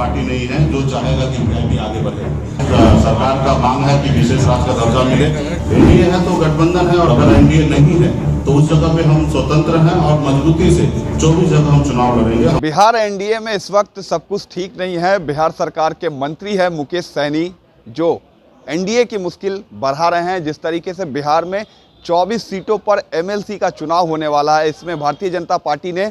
Party नहीं है जो चाहेगा कि वीआईपी आगे बढ़े। सरकार का मांग है कि विशेष राज्य का दर्जा मिले। एनडीए है तो गठबंधन है, और अगर एनडीए नहीं है तो उस जगह पे हम स्वतंत्र हैं और मजबूती से 24 जगह हम चुनाव लड़ेंगे। बिहार एनडीए में इस वक्त सब कुछ ठीक नहीं है। बिहार सरकार के मंत्री है मुकेश सहनी, जो एनडीए की मुश्किल बढ़ा रहे हैं। जिस तरीके से बिहार में 24 सीटों पर एमएलसी का चुनाव होने वाला है, इसमें भारतीय जनता पार्टी ने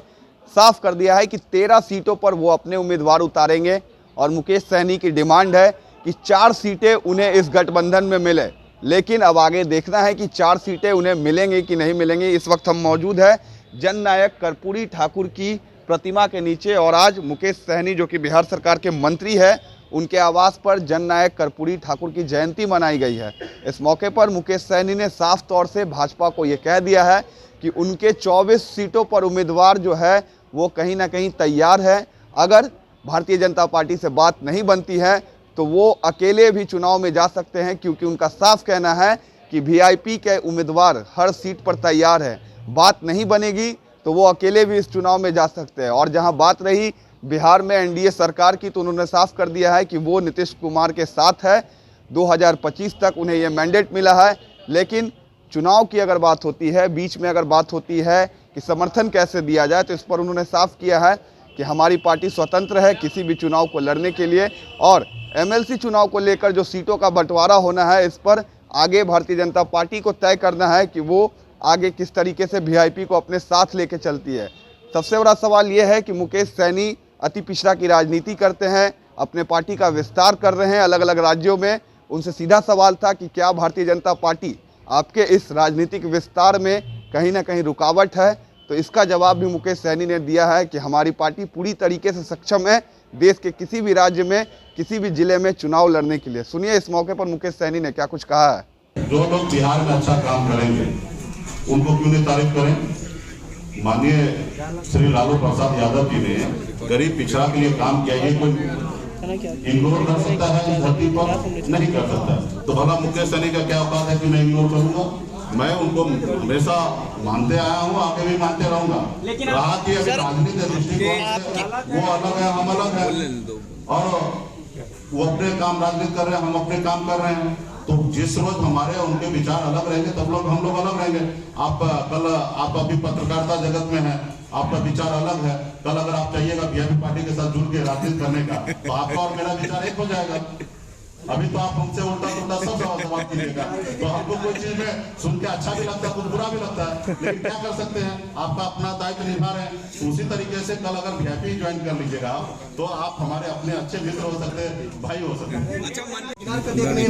साफ कर दिया है कि 13 सीटों पर वो अपने उम्मीदवार उतारेंगे और मुकेश सहनी की डिमांड है कि 4 सीटें उन्हें इस गठबंधन में मिले। लेकिन अब आगे देखना है कि 4 सीटें उन्हें मिलेंगी कि नहीं मिलेंगी। इस वक्त हम मौजूद है जननायक कर्पूरी ठाकुर की प्रतिमा के नीचे, और आज मुकेश सहनी जो कि बिहार सरकार के मंत्री है, उनके आवास पर जननायक कर्पूरी ठाकुर की जयंती मनाई गई है। इस मौके पर मुकेश सहनी ने साफ तौर से भाजपा को ये कह दिया है कि उनके 24 सीटों पर उम्मीदवार जो है वो कहीं ना कहीं तैयार है। अगर भारतीय जनता पार्टी से बात नहीं बनती है तो वो अकेले भी चुनाव में जा सकते हैं, क्योंकि उनका साफ कहना है कि वीआईपी के उम्मीदवार हर सीट पर तैयार है। बात नहीं बनेगी तो वो अकेले भी इस चुनाव में जा सकते हैं। और जहां बात रही बिहार में एनडीए सरकार की, तो उन्होंने साफ कर दिया है कि वो नीतीश कुमार के साथ है। 2025 तक उन्हें ये मैंडेट मिला है। लेकिन चुनाव की अगर बात होती है, बीच में अगर बात होती है कि समर्थन कैसे दिया जाए, तो इस पर उन्होंने साफ किया है कि हमारी पार्टी स्वतंत्र है किसी भी चुनाव को लड़ने के लिए। और एमएलसी चुनाव को लेकर जो सीटों का बंटवारा होना है, इस पर आगे भारतीय जनता पार्टी को तय करना है कि वो आगे किस तरीके से वीआईपी को अपने साथ लेके चलती है। सबसे बड़ा सवाल ये है कि मुकेश सहनी अति पिछड़ा की राजनीति करते हैं, अपने पार्टी का विस्तार कर रहे हैं अलग अलग राज्यों में। उनसे सीधा सवाल था कि क्या भारतीय जनता पार्टी आपके इस राजनीतिक विस्तार में कहीं ना कहीं रुकावट है, तो इसका जवाब भी मुकेश सहनी ने दिया है कि हमारी पार्टी पूरी तरीके से सक्षम है देश के किसी भी राज्य में, किसी भी जिले में चुनाव लड़ने के लिए। सुनिए इस मौके पर मुकेश सहनी ने क्या कुछ कहा है। जो लोग बिहार में अच्छा काम करेंगे उनको क्यों नहीं तारीफ करें। माननीय श्री लालू प्रसाद यादव जी ने गरीब पिछड़ा के लिए काम किया, ये कोई इग्नोर कर सकता है इस धरती पर? नहीं कर सकता। तो भला मुकेश सहनी का क्या औकात है कि मैं इग्नोर करूंगा? मैं उनको हमेशा मानते आया हूँ, आगे भी मानते रहूंगा। रहा कि अभी राजनीतिक दृष्टिकोण वो अलग है, हम अलग है, और वो अपने काम राजनीति कर रहे हैं, हम अपने काम कर रहे हैं। तो जिस रोज हमारे उनके विचार अलग रहेंगे तब लोग हम लोग अलग रहेंगे। आप अभी पत्रकारिता जगत में हैं, आपका विचार अलग है। कल अगर आप चाहिएगा वीआईपी पार्टी के साथ जुड़ के राजनीति करने का, तो आपका और मेरा विचार एक हो जाएगा। अभी तो आप हमसे उल्टा पुल्टा सब सवाल कीजिएगा, तो हमको कोई चीज में सुन के अच्छा भी लगता है, कुछ बुरा भी लगता है, लेकिन क्या कर सकते हैं, आपका अपना दायित्व निभा रहे हैं। उसी तरीके से कल अगर वीआईपी ज्वाइन कर लीजिएगा तो आप हमारे अपने अच्छे मित्र हो सकते हैं, भाई हो सकते हैं।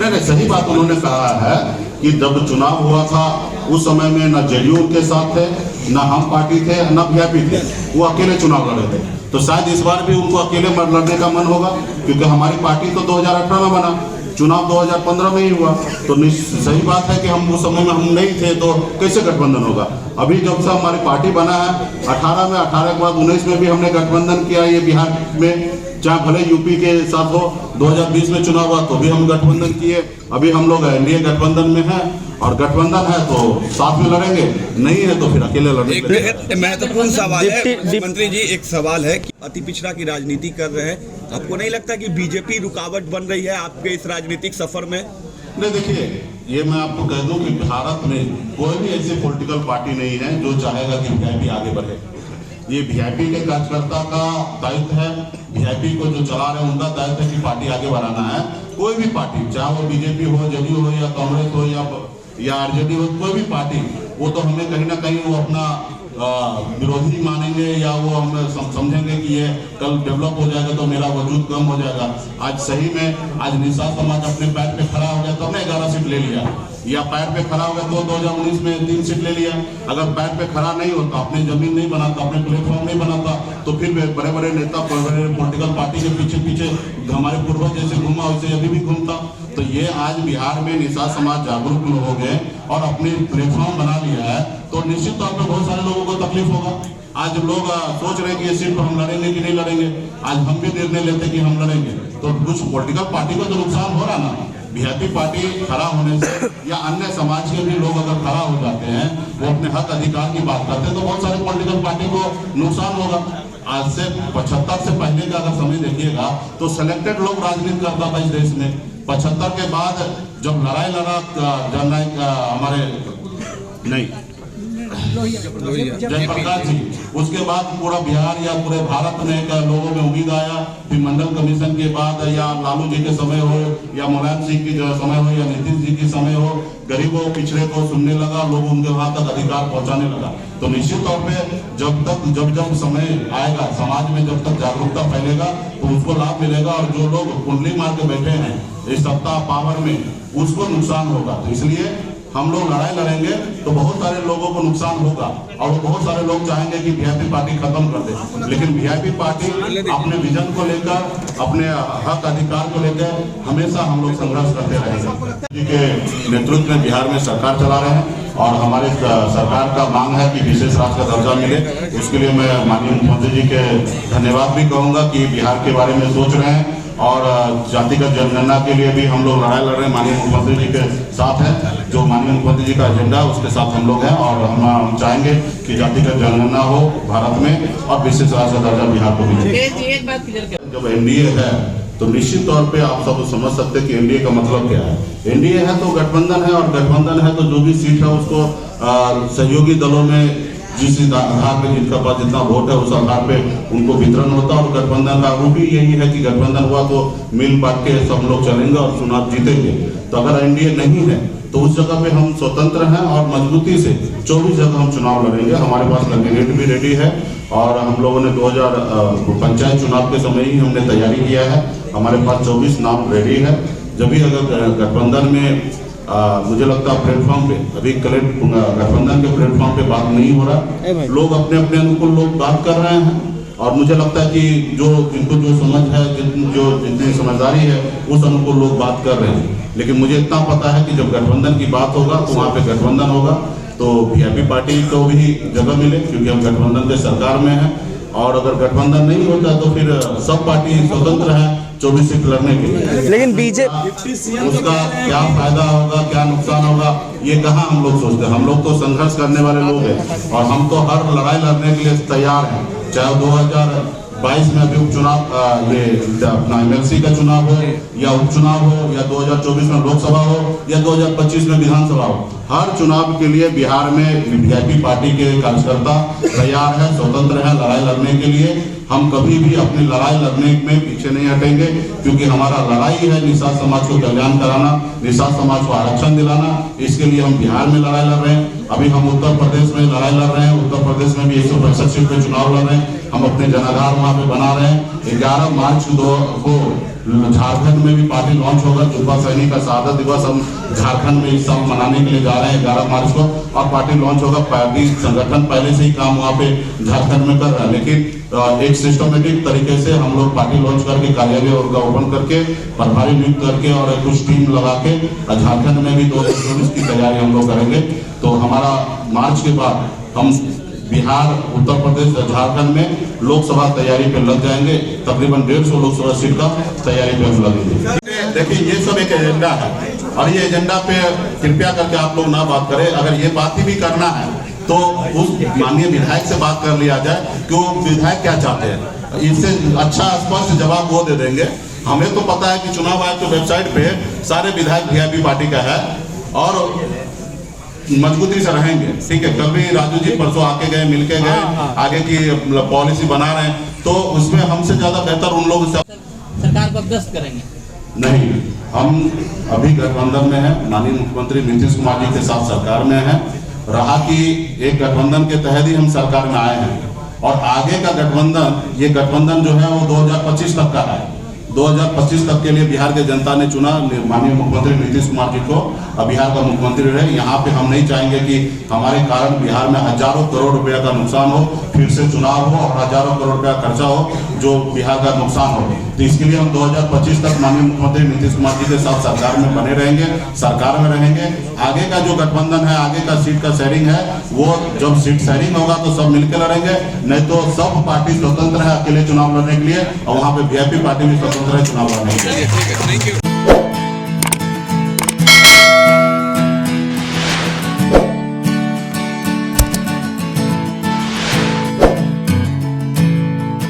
नहीं, सही बात उन्होंने कहा है कि जब चुनाव हुआ था उस समय में न जेडीयू उनके साथ थे, न हम पार्टी थे, न वीआईपी थे, वो अकेले चुनाव लड़े थे। तो शायद इस बार भी उनको अकेले लड़ने का मन होगा, क्योंकि हमारी पार्टी तो 2018 में बना, चुनाव 2015 में ही हुआ। तो सही बात है कि हम उस समय में हम नहीं थे, तो कैसे गठबंधन होगा। अभी जब से हमारी पार्टी बना है 18 में, 18 के बाद 19 में भी हमने गठबंधन किया। ये बिहार में चाहे भले यूपी के साथ हो, 2020 में चुनाव हुआ तो भी हम गठबंधन किए। अभी हम लोग एनडीए गठबंधन में हैं, और गठबंधन है तो साथ में लड़ेंगे, नहीं है तो फिर अकेले लड़ेंगे। महत्वपूर्ण सवाल है मंत्री जी, एक सवाल है कि अति पिछड़ा की राजनीति कर रहे हैं, आपको नहीं लगता कि बीजेपी रुकावट बन रही है आपके इस राजनीतिक सफर में? नहीं, देखिए, ये मैं आपको कह दूं कि भारत में कोई भी ऐसी पॉलिटिकल पार्टी नहीं है जो चाहेगा कि वीआईपी आगे बढ़े। ये वीआईपी के कार्यकर्ता का दायित्व है, वीआईपी को जो चला रहे हैं उनका दायित्व है कि पार्टी आगे बढ़ाना है। कोई भी पार्टी, चाहे वो बीजेपी हो, जेडीयू हो, या कांग्रेस हो, या आरजेडी हो, कोई भी पार्टी, वो तो हमें कहीं ना कहीं वो अपना विरोधी मानेंगे, या वो हम समझेंगे कि ये कल डेवलप हो जाएगा तो मेरा वजूद कम हो जाएगा। आज सही में आज निषाद समाज अपने पैर पे खड़ा हो गया तो हमने 11 सीट ले लिया, या पैर पे खड़ा हो गया तो 2019 में 3 सीट ले लिया। अगर पैर पे खड़ा नहीं होता, अपनी जमीन नहीं बनाता, अपने प्लेटफॉर्म नहीं बनाता, तो फिर बड़े बड़े नेता, बड़े बड़े पॉलिटिकल पार्टी के पीछे पीछे हमारे पूर्वज जैसे घूमा वैसे अभी भी घूमता। तो ये आज बिहार में निषाद समाज जागरूक हो गए और अपने प्लेटफॉर्म बना लिया है, तो निश्चित तौर पर बहुत सारे लोगों को तकलीफ होगा। आज लोग सोच रहे हैं कि ये सीट पर हम लड़ेंगे कि नहीं लड़ेंगे। आज हम भी निर्णय लेते कि हम लड़ेंगे, तो कुछ पॉलिटिकल पार्टी को तो नुकसान हो रहा ना। वीआईपी पार्टी खड़ा होने से या अन्य समाज के भी लोग अगर खड़ा हो जाते हैं, वो अपने हक अधिकार की बात करते हैं, तो बहुत सारे पॉलिटिकल पार्टी को नुकसान होगा। आज से 75 से पहले का अगर समय देखिएगा तो सिलेक्टेड लोग राजनीति करता था इस देश में। 75 के बाद जब लड़ाई लड़ा जननायक हमारे नहीं जयप्रकाश जी, उसके बाद पूरा बिहार या पूरे भारत में लोगों में उम्मीद आया। फिर मंडल कमीशन के बाद या लालू जी के समय हो या मुलायम सिंह की समय हो या नीतीश जी के समय हो, गरीबों पिछड़े को सुनने लगा, लोग उनके वहां तक अधिकार पहुंचाने लगा। तो निश्चित तौर पे जब समय आएगा समाज में, जब तक जागरूकता फैलेगा तो उसको लाभ मिलेगा, और जो लोग कुंडली मार के बैठे हैं इस सत्ता पावर में उसको नुकसान होगा। तो इसलिए हम लोग लड़ाई लड़ेंगे तो बहुत सारे लोगों को नुकसान होगा, और बहुत सारे लोग चाहेंगे कि वीआईपी पार्टी खत्म कर दे, लेकिन वीआईपी पार्टी अपने विजन को लेकर, अपने हक अधिकार को लेकर हमेशा हम लोग संघर्ष करते रहेंगे। जी के नेतृत्व में बिहार में सरकार चला रहे हैं, और हमारे सरकार का मांग है कि विशेष राज्य का दर्जा मिले। उसके लिए मैं माननीय मुख्यमंत्री जी के धन्यवाद भी कहूँगा कि बिहार के बारे में सोच रहे हैं, और जातिगत जनगणना के लिए भी हम लोग लड़ाई लड़ रहे हैं। माननीय मुख्यमंत्री जी के साथ है, जो माननीय मुख्यमंत्री जी का एजेंडा है उसके साथ हम लोग हैं, और हम चाहेंगे कि जातिगत जनगणना हो भारत में और विशेष राज्य का दर्जा बिहार को मिले। जब एनडीए है तो निश्चित तौर पे आप सब समझ सकते हैं कि एनडीए का मतलब क्या है। एनडीए है तो गठबंधन है, और गठबंधन है तो जो भी सीट है उसको सहयोगी दलों में जिस आधार पे जिनका पास जितना वोट है उस आधार पे उनको वितरण होता है। और गठबंधन का रूप भी यही है कि गठबंधन हुआ तो मिल बांट के सब लोग चलेंगे और चुनाव जीतेंगे। तो अगर एनडीए नहीं है तो उस जगह पे हम स्वतंत्र हैं, और मजबूती से 24 जगह हम चुनाव लड़ेंगे। हमारे पास कैंडिडेट भी रेडी है, और हम लोगों ने 2000 पंचायत चुनाव के समय ही हमने तैयारी किया है। हमारे पास 24 नाम रेडी है। जब भी अगर गठबंधन में मुझे लगता है प्लेटफॉर्म पे अभी गठबंधन के प्लेटफॉर्म पे बात नहीं हो रहा, लोग अपने अपने अनुकूल लोग बात कर रहे हैं, और मुझे लगता है कि जिनको जो समझ है, जितनी समझदारी है उस अनुकूल लोग बात कर रहे हैं। लेकिन मुझे इतना पता है कि जब गठबंधन की बात होगा तो वहाँ पे गठबंधन होगा, तो वीआईपी पार्टी को भी जगह मिले, क्योंकि हम गठबंधन के सरकार में हैं। और अगर गठबंधन नहीं होता तो फिर सब पार्टी स्वतंत्र है 24 सीट लड़ने के लिए। लेकिन बीजेपी उसका क्या फायदा होगा, क्या नुकसान होगा, ये कहाँ हम लोग सोचते हैं। हम लोग तो संघर्ष करने वाले लोग हैं, और हम तो हर लड़ाई लड़ने के लिए तैयार हैं। चाहे 2022 में अभी उपचुनाव ये अपना एमएलसी का चुनाव हो, या उपचुनाव हो, या 2024 में लोकसभा हो, या 2025 में विधानसभा हो, हर चुनाव के लिए बिहार में वीआईपी पार्टी के कार्यकर्ता तैयार है, स्वतंत्र है लड़ाई लड़ने के लिए। हम कभी भी अपनी लड़ाई लड़ने में पीछे नहीं हटेंगे, क्योंकि हमारा लड़ाई है निषाद समाज को कल्याण कराना, निषाद समाज को आरक्षण दिलाना। इसके लिए हम बिहार में लड़ाई लड़ रहे हैं। अभी हम उत्तर प्रदेश में लड़ाई लड़ रहे हैं, उत्तर प्रदेश में भी 165 सीट पे चुनाव लड़ रहे हैं। हम अपने जनाधार वहाँ पे बना रहे हैं। 11 मार्च को झारखंड में भी पार्टी लॉन्च होगा। युवा सैनिक का शहादत दिवस हम झारखंड में इस साल मनाने के लिए जा रहे हैं 11 मार्च को, और पार्टी लॉन्च होगा। पार्टी संगठन पहले से ही काम वहाँ पे झारखंड में कर रहा है, लेकिन एक सिस्टमेटिक तरीके से हम लोग पार्टी लॉन्च करके कार्यालय का ओपन करके प्रभारी नियुक्त करके और कुछ टीम लगा के झारखंड में भी 2024 की तैयारी हम लोग करेंगे। तो हमारा मार्च के बाद हम बिहार, उत्तर प्रदेश, झारखंड में लोकसभा तैयारी पे लग जाएंगे। तकरीबन 150 लोकसभा सीट का तैयारी पे हम लगेंगे। देखिए ये सब एक एजेंडा है, और ये एजेंडा पे कृपया करके आप लोग ना बात करें। अगर ये बात ही भी करना है तो उस माननीय विधायक से बात कर लिया जाए कि वो विधायक क्या चाहते हैं। इससे अच्छा स्पष्ट जवाब वो दे देंगे। हमें तो पता है कि चुनाव आयोग की वेबसाइट पे सारे विधायक वीआईपी पार्टी का है, और मजबूती से रहेंगे। ठीक है, कल भी राजू जी परसों आके गए, मिलके गए, आगे की पॉलिसी बना रहे हैं, तो उसमें हमसे ज्यादा बेहतर उन लोग सरकार को अभ्यस्त करेंगे। नहीं, हम अभी गठबंधन में हैं, माननीय मुख्यमंत्री नीतीश कुमार जी के साथ सरकार में हैं। रहा कि एक गठबंधन के तहत ही हम सरकार में आए हैं, और आगे का गठबंधन, ये गठबंधन जो है वो 2025 तक का है। 2025 तक के लिए बिहार के जनता ने चुना माननीय मुख्यमंत्री नीतीश कुमार जी को बिहार का मुख्यमंत्री रहे। यहाँ पे हम नहीं चाहेंगे कि हमारे कारण बिहार में हजारों करोड़ रुपया का नुकसान हो, फिर से चुनाव हो और हजारों करोड़ रुपया खर्चा हो जो बिहार का नुकसान हो। तो इसके लिए हम 2025 तक माननीय मुख्यमंत्री नीतीश कुमार जी के साथ सरकार में बने रहेंगे, सरकार में रहेंगे। आगे का जो गठबंधन है, आगे का सीट का शेयरिंग है, वो जब सीट शेयरिंग होगा तो सब मिलकर लड़ेंगे, नहीं तो सब पार्टी स्वतंत्र है अकेले चुनाव लड़ने के लिए, और वहाँ पे वीआईपी पार्टी भी स्वतंत्र है चुनाव लड़ने के लिए।